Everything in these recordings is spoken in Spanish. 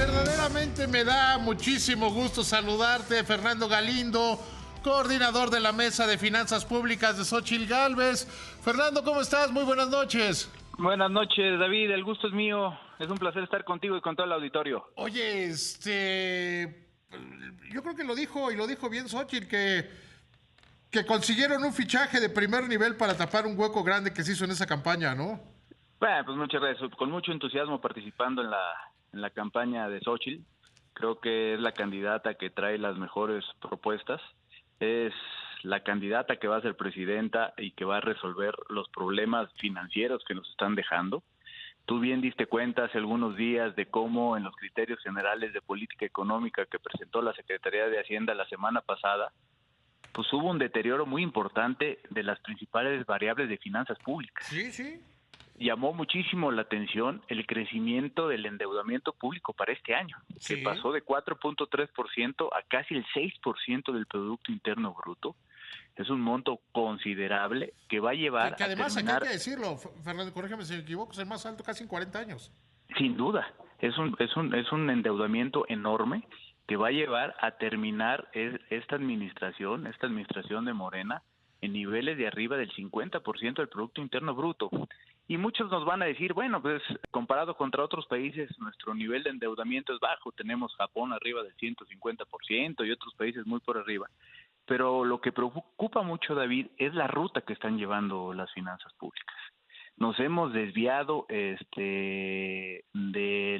verdaderamente me da muchísimo gusto saludarte, Fernando Galindo, coordinador de la Mesa de Finanzas Públicas de Xóchitl Gálvez. Fernando, ¿cómo estás? Muy buenas noches. Buenas noches, David, el gusto es mío. Es un placer estar contigo y con todo el auditorio. Oye, yo creo que lo dijo bien Xóchitl, que consiguieron un fichaje de primer nivel para tapar un hueco grande que se hizo en esa campaña, ¿no? Bueno, pues muchas gracias. Con mucho entusiasmo participando en la campaña de Xóchitl. Creo que es la candidata que trae las mejores propuestas. Es la candidata que va a ser presidenta y que va a resolver los problemas financieros que nos están dejando. Tú bien diste cuenta hace algunos días de cómo en los criterios generales de política económica que presentó la Secretaría de Hacienda la semana pasada, pues hubo un deterioro muy importante de las principales variables de finanzas públicas. Sí, sí. Llamó muchísimo la atención el crecimiento del endeudamiento público para este año, Sí. que pasó de 4.3% a casi el 6% del Producto Interno Bruto. Es un monto considerable que va a llevar Que además, a terminar, aquí hay que decirlo, Fernando, corrígeme si me equivoco, es el más alto casi en 40 años. sin duda, es un endeudamiento enorme que va a llevar a terminar esta administración de Morena en niveles de arriba del 50% del Producto Interno Bruto. Y muchos nos van a decir, bueno, pues comparado contra otros países, nuestro nivel de endeudamiento es bajo. Tenemos Japón arriba del 150% y otros países muy por arriba. Pero lo que preocupa mucho, David, es la ruta que están llevando las finanzas públicas. Nos hemos desviado de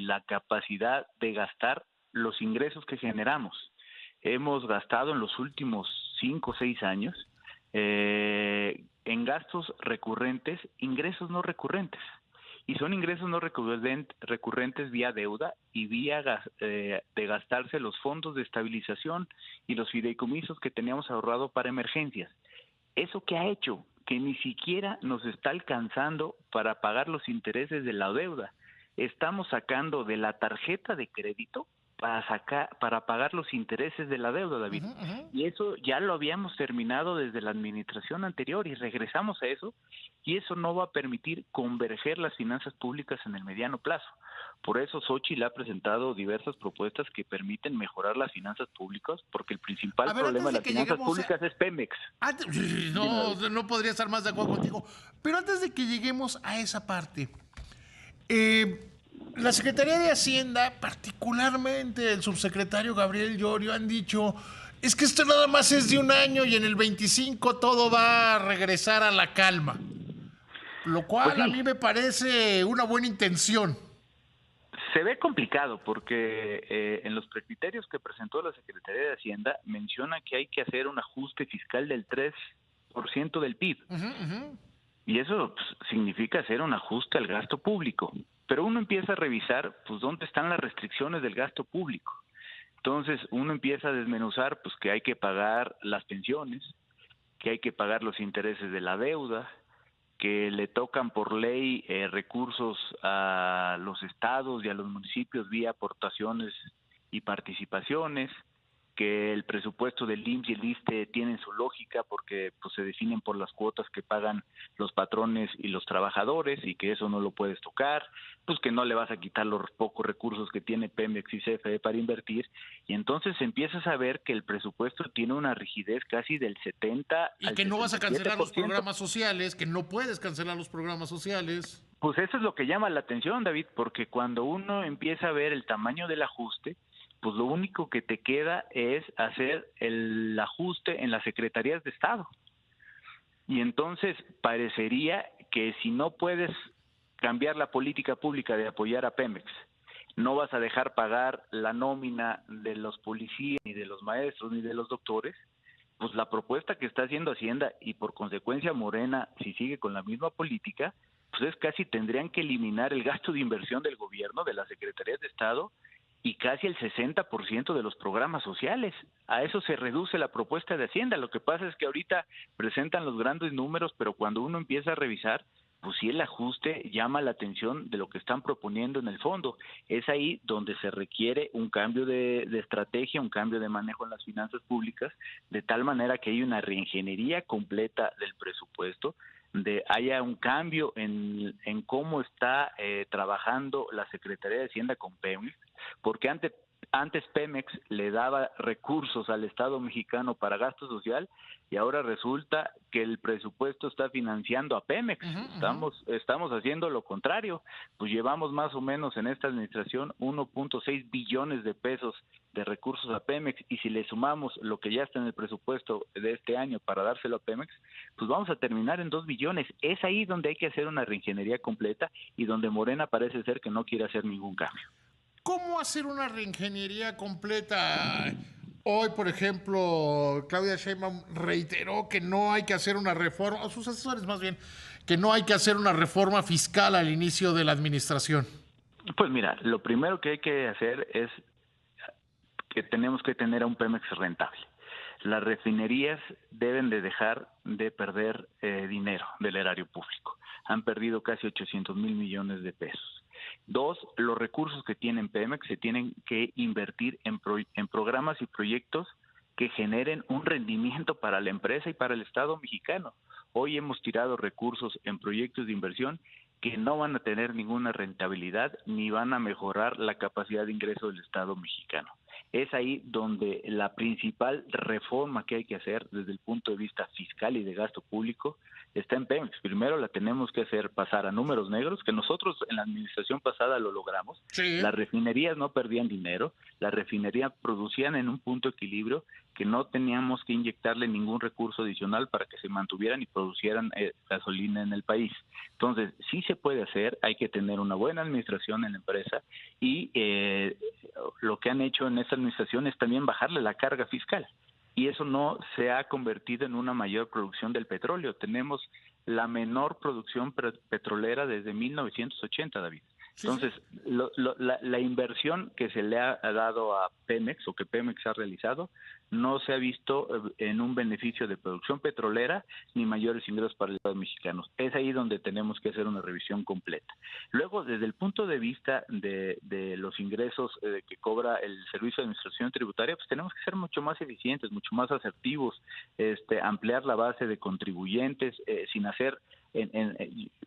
la capacidad de gastar los ingresos que generamos. Hemos gastado en los últimos 5 o 6 años en gastos recurrentes, ingresos no recurrentes. Y son ingresos no recurrentes vía deuda y vía de gastarse los fondos de estabilización y los fideicomisos que teníamos ahorrado para emergencias. ¿Eso qué ha hecho? Que ni siquiera nos está alcanzando para pagar los intereses de la deuda. Estamos sacando de la tarjeta de crédito para pagar los intereses de la deuda, David. Y eso ya lo habíamos terminado desde la administración anterior y regresamos a eso, y eso no va a permitir converger las finanzas públicas en el mediano plazo. Por eso Xóchitl ha presentado diversas propuestas que permiten mejorar las finanzas públicas, porque el principal problema de las finanzas públicas es Pemex. No podría estar más de acuerdo contigo. Pero antes de que lleguemos a esa parte, la Secretaría de Hacienda, particularmente el subsecretario Gabriel Llorio, han dicho, es que esto nada más es de un año y en el 25 todo va a regresar a la calma. Lo cual Pues sí, a mí me parece una buena intención. se ve complicado porque en los criterios que presentó la Secretaría de Hacienda menciona que hay que hacer un ajuste fiscal del 3% del PIB. Y eso pues, significa hacer un ajuste al gasto público. Pero uno empieza a revisar pues dónde están las restricciones del gasto público. Entonces uno empieza a desmenuzar pues que hay que pagar las pensiones, que hay que pagar los intereses de la deuda, que le tocan por ley recursos a los estados y a los municipios vía aportaciones y participaciones, que el presupuesto del IMSS y el ISSSTE tienen su lógica porque pues se definen por las cuotas que pagan los patrones y los trabajadores y que eso no lo puedes tocar, pues que no le vas a quitar los pocos recursos que tiene Pemex y CFE para invertir, y entonces empiezas a ver que el presupuesto tiene una rigidez casi del 70 Y al que no vas a cancelar los 77%. programas sociales, que no puedes cancelar los programas sociales. Pues eso es lo que llama la atención, David, porque cuando uno empieza a ver el tamaño del ajuste, pues lo único que te queda es hacer el ajuste en las secretarías de Estado. Y entonces parecería que si no puedes cambiar la política pública de apoyar a Pemex, no vas a dejar pagar la nómina de los policías, ni de los maestros, ni de los doctores, pues la propuesta que está haciendo Hacienda y por consecuencia Morena, si sigue con la misma política, pues es casi tendrían que eliminar el gasto de inversión del gobierno, de las secretarías de Estado, y casi el 60% de los programas sociales. A eso se reduce la propuesta de Hacienda. Lo que pasa es que ahorita presentan los grandes números, pero cuando uno empieza a revisar, pues sí el ajuste llama la atención de lo que están proponiendo en el fondo. Es ahí donde se requiere un cambio de estrategia, un cambio de manejo en las finanzas públicas, de tal manera que hay una reingeniería completa del presupuesto, donde haya un cambio en cómo está trabajando la Secretaría de Hacienda con Pemex, porque antes Pemex le daba recursos al Estado mexicano para gasto social y ahora resulta que el presupuesto está financiando a Pemex. Estamos haciendo lo contrario. Pues llevamos más o menos en esta administración 1.6 billones de pesos de recursos a Pemex, y si le sumamos lo que ya está en el presupuesto de este año para dárselo a Pemex, pues vamos a terminar en 2 billones. Es ahí donde hay que hacer una reingeniería completa y donde Morena parece ser que no quiere hacer ningún cambio. ¿Cómo hacer una reingeniería completa? Hoy, por ejemplo, Claudia Sheinbaum reiteró que no hay que hacer una reforma, o sus asesores más bien, que no hay que hacer una reforma fiscal al inicio de la administración. Pues mira, lo primero que hay que hacer es que tenemos que tener a un Pemex rentable. Las refinerías deben de dejar de perder dinero del erario público. Han perdido casi 800,000 millones de pesos. 2, los recursos que tienen Pemex se tienen que invertir en programas y proyectos que generen un rendimiento para la empresa y para el Estado mexicano. Hoy hemos tirado recursos en proyectos de inversión que no van a tener ninguna rentabilidad ni van a mejorar la capacidad de ingreso del Estado mexicano. Es ahí donde la principal reforma que hay que hacer desde el punto de vista fiscal y de gasto público está en Pemex. Primero la tenemos que hacer pasar a números negros, que nosotros en la administración pasada lo logramos. Sí. Las refinerías no perdían dinero, las refinerías producían en un punto de equilibrio que no teníamos que inyectarle ningún recurso adicional para que se mantuvieran y producieran gasolina en el país. Entonces, sí se puede hacer, hay que tener una buena administración en la empresa y lo que han hecho en esta administración es también bajarle la carga fiscal. Y eso no se ha convertido en una mayor producción del petróleo. Tenemos la menor producción petrolera desde 1980, David. Entonces, la inversión que se le ha dado a Pemex o que Pemex ha realizado no se ha visto en un beneficio de producción petrolera ni mayores ingresos para el Estado mexicano. Es ahí donde tenemos que hacer una revisión completa. Luego, desde el punto de vista de los ingresos que cobra el Servicio de Administración Tributaria, pues tenemos que ser mucho más eficientes, mucho más asertivos, ampliar la base de contribuyentes sin hacer...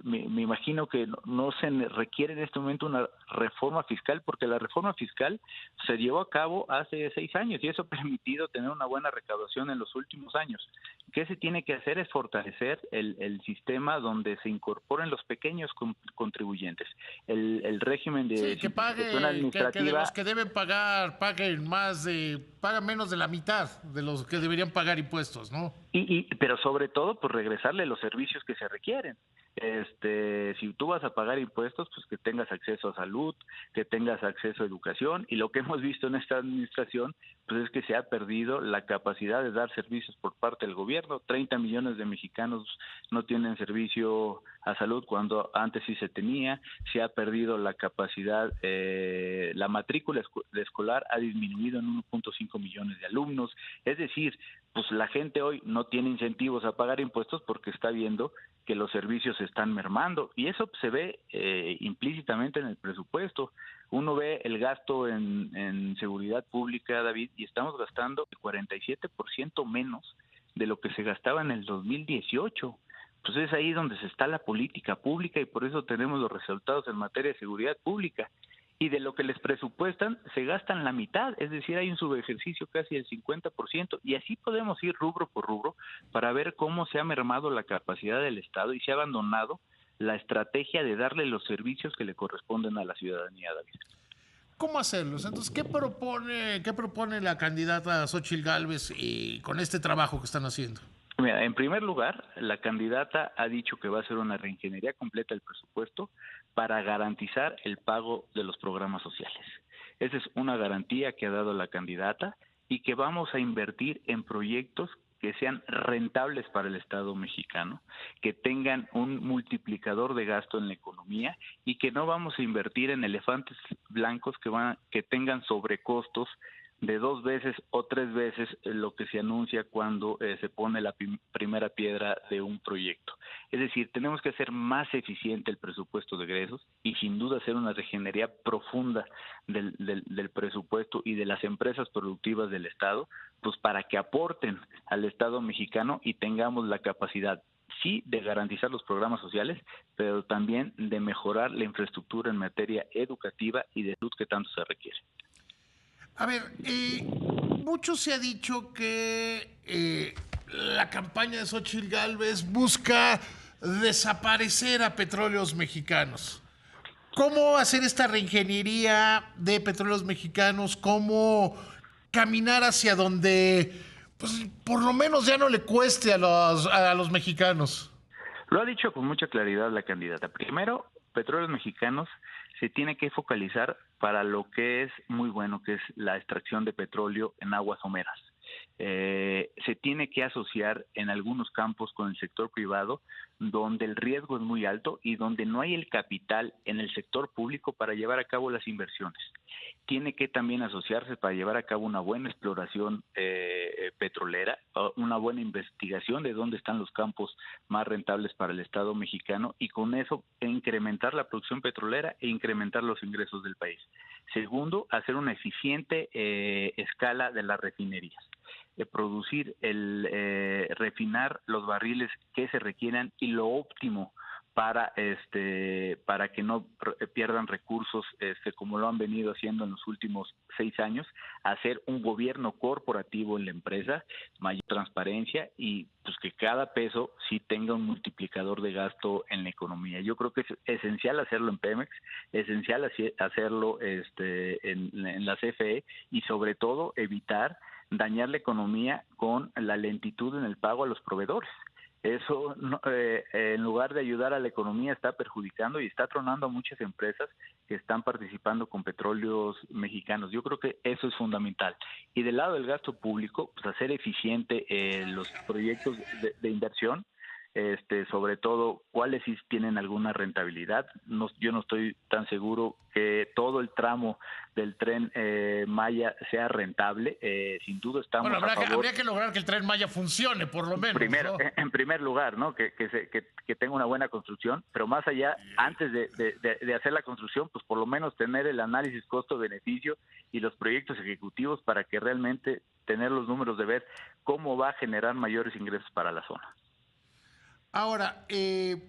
me imagino que no se requiere en este momento una reforma fiscal, porque la reforma fiscal se llevó a cabo hace 6 años y eso ha permitido tener una buena recaudación en los últimos años. ¿Qué se tiene que hacer? Es fortalecer el sistema donde se incorporen los pequeños contribuyentes. El régimen de que simplificación administrativa... que de los que deben pagar, pagan menos de la mitad de los que deberían pagar impuestos, ¿no? Pero sobre todo, pues regresarle los servicios que se requieren. Si tú vas a pagar impuestos, pues que tengas acceso a salud, que tengas acceso a educación, y lo que hemos visto en esta administración, pues es que se ha perdido la capacidad de dar servicios por parte del gobierno. 30 millones de mexicanos no tienen servicio a salud cuando antes sí se tenía. Se ha perdido la capacidad, la matrícula escolar ha disminuido en 1.5 millones de alumnos. Es decir, pues la gente hoy no tiene incentivos a pagar impuestos porque está viendo que los servicios se están mermando, y eso se ve implícitamente en el presupuesto. Uno ve el gasto en seguridad pública, David, y estamos gastando el 47% menos de lo que se gastaba en el 2018. Pues es ahí donde se está la política pública y por eso tenemos los resultados en materia de seguridad pública. Y de lo que les presupuestan, se gastan la mitad, es decir, hay un subejercicio casi del 50%, y así podemos ir rubro por rubro para ver cómo se ha mermado la capacidad del Estado y se ha abandonado la estrategia de darle los servicios que le corresponden a la ciudadanía, David. ¿Cómo hacerlos? Entonces, ¿qué propone la candidata Xóchitl Gálvez con este trabajo que están haciendo? Mira, en primer lugar, la candidata ha dicho que va a hacer una reingeniería completa del presupuesto para garantizar el pago de los programas sociales. Esa es una garantía que ha dado la candidata y que vamos a invertir en proyectos que sean rentables para el Estado mexicano, que tengan un multiplicador de gasto en la economía y que no vamos a invertir en elefantes blancos que tengan sobrecostos de 2 veces o 3 veces lo que se anuncia cuando se pone la primera piedra de un proyecto. Es decir, tenemos que hacer más eficiente el presupuesto de egresos y sin duda hacer una regenería profunda del presupuesto y de las empresas productivas del Estado, pues para que aporten al Estado mexicano y tengamos la capacidad sí de garantizar los programas sociales, pero también de mejorar la infraestructura en materia educativa y de salud que tanto se requiere. A ver, mucho se ha dicho que la campaña de Xóchitl Gálvez busca desaparecer a Petróleos Mexicanos. ¿Cómo hacer esta reingeniería de Petróleos Mexicanos? ¿Cómo caminar hacia donde, pues, por lo menos ya no le cueste a los mexicanos? Lo ha dicho con mucha claridad la candidata. Primero, Petróleos Mexicanos se tiene que focalizar para lo que es muy bueno, que es la extracción de petróleo en aguas someras. Se tiene que asociar en algunos campos con el sector privado, donde el riesgo es muy alto y donde no hay el capital en el sector público para llevar a cabo las inversiones. Tiene que también asociarse para llevar a cabo una buena exploración petrolera, una buena investigación de dónde están los campos más rentables para el Estado mexicano, y con eso incrementar la producción petrolera e incrementar los ingresos del país. Segundo, hacer una eficiente escala de las refinerías. Producir, refinar los barriles que se requieran y lo óptimo para que no pierdan recursos, como lo han venido haciendo en los últimos 6 años, hacer un gobierno corporativo en la empresa, mayor transparencia y pues que cada peso sí tenga un multiplicador de gasto en la economía. Yo creo que es esencial hacerlo en Pemex, esencial hacerlo en la CFE, y sobre todo evitar dañar la economía con la lentitud en el pago a los proveedores. Eso, en lugar de ayudar a la economía, está perjudicando y está tronando a muchas empresas que están participando con Petróleos Mexicanos. Yo creo que eso es fundamental. Y del lado del gasto público, pues hacer eficiente los proyectos de inversión, sobre todo cuáles sí tienen alguna rentabilidad. Yo no estoy tan seguro que todo el tramo del Tren Maya sea rentable. Sin duda estamos a favor. Habría que lograr que el Tren Maya funcione, por lo menos. Primero, ¿no? En primer lugar, ¿no? Que tenga una buena construcción, pero más allá, antes de hacer la construcción, pues por lo menos tener el análisis costo-beneficio y los proyectos ejecutivos para que realmente tener los números de ver cómo va a generar mayores ingresos para la zona. Ahora, ¿qué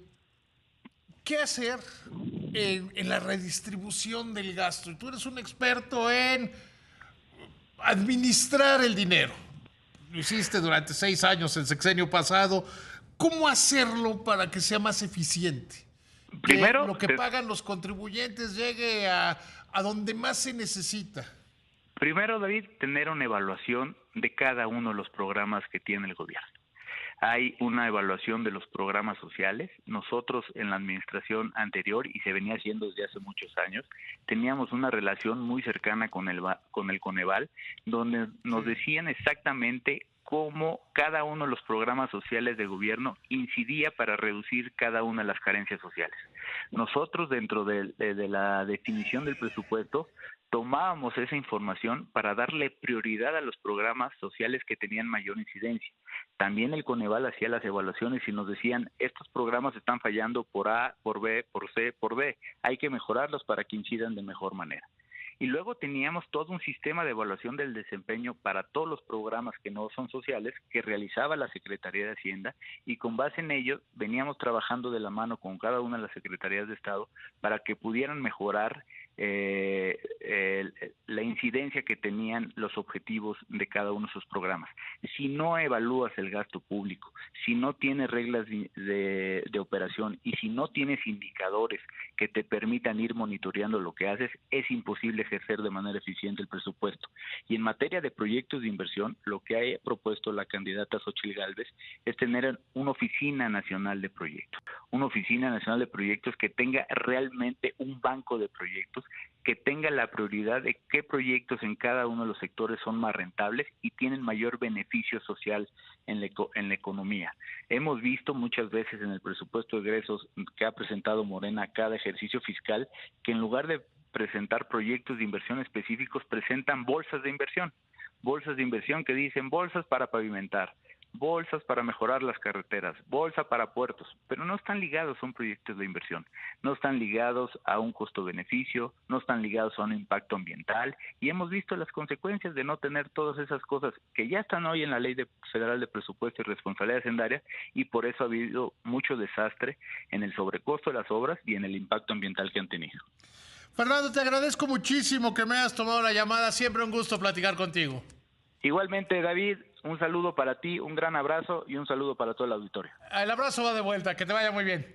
hacer en la redistribución del gasto? Tú eres un experto en administrar el dinero. Lo hiciste durante 6 años, el sexenio pasado. ¿Cómo hacerlo para que sea más eficiente? Primero, que lo que pagan los contribuyentes llegue a donde más se necesita. Primero, David, tener una evaluación de cada uno de los programas que tiene el gobierno. Hay una evaluación de los programas sociales. Nosotros en la administración anterior, y se venía haciendo desde hace muchos años, teníamos una relación muy cercana con el Coneval, donde nos decían exactamente cómo cada uno de los programas sociales de gobierno incidía para reducir cada una de las carencias sociales. Nosotros, dentro de la definición del presupuesto, tomábamos esa información para darle prioridad a los programas sociales que tenían mayor incidencia. También el Coneval hacía las evaluaciones y nos decían, estos programas están fallando por A, por B, por C, por D. Hay que mejorarlos para que incidan de mejor manera. Y luego teníamos todo un sistema de evaluación del desempeño para todos los programas que no son sociales que realizaba la Secretaría de Hacienda, y con base en ello veníamos trabajando de la mano con cada una de las secretarías de Estado para que pudieran mejorar la incidencia que tenían los objetivos de cada uno de sus programas. Si no evalúas el gasto público, si no tienes reglas de operación y si no tienes indicadores que te permitan ir monitoreando lo que haces, es imposible ejercer de manera eficiente el presupuesto. Y en materia de proyectos de inversión, lo que ha propuesto la candidata Xóchitl Gálvez es tener una oficina nacional de proyectos, que tenga realmente un banco de proyectos, que tenga la prioridad de qué proyectos en cada uno de los sectores son más rentables y tienen mayor beneficio social en la economía. Hemos visto muchas veces en el presupuesto de egresos que ha presentado Morena cada ejercicio fiscal que en lugar de presentar proyectos de inversión específicos presentan bolsas de inversión que dicen bolsas para pavimentar, bolsas para mejorar las carreteras, bolsa para puertos, pero no están ligados a un proyecto de inversión, no están ligados a un costo-beneficio, no están ligados a un impacto ambiental, y hemos visto las consecuencias de no tener todas esas cosas que ya están hoy en la Ley Federal de Presupuesto y Responsabilidad Hacendaria, y por eso ha habido mucho desastre en el sobrecosto de las obras y en el impacto ambiental que han tenido. Fernando, te agradezco muchísimo que me hayas tomado la llamada. Siempre un gusto platicar contigo. Igualmente, David, un saludo para ti, un gran abrazo y un saludo para todo el auditorio. El abrazo va de vuelta. Que te vaya muy bien.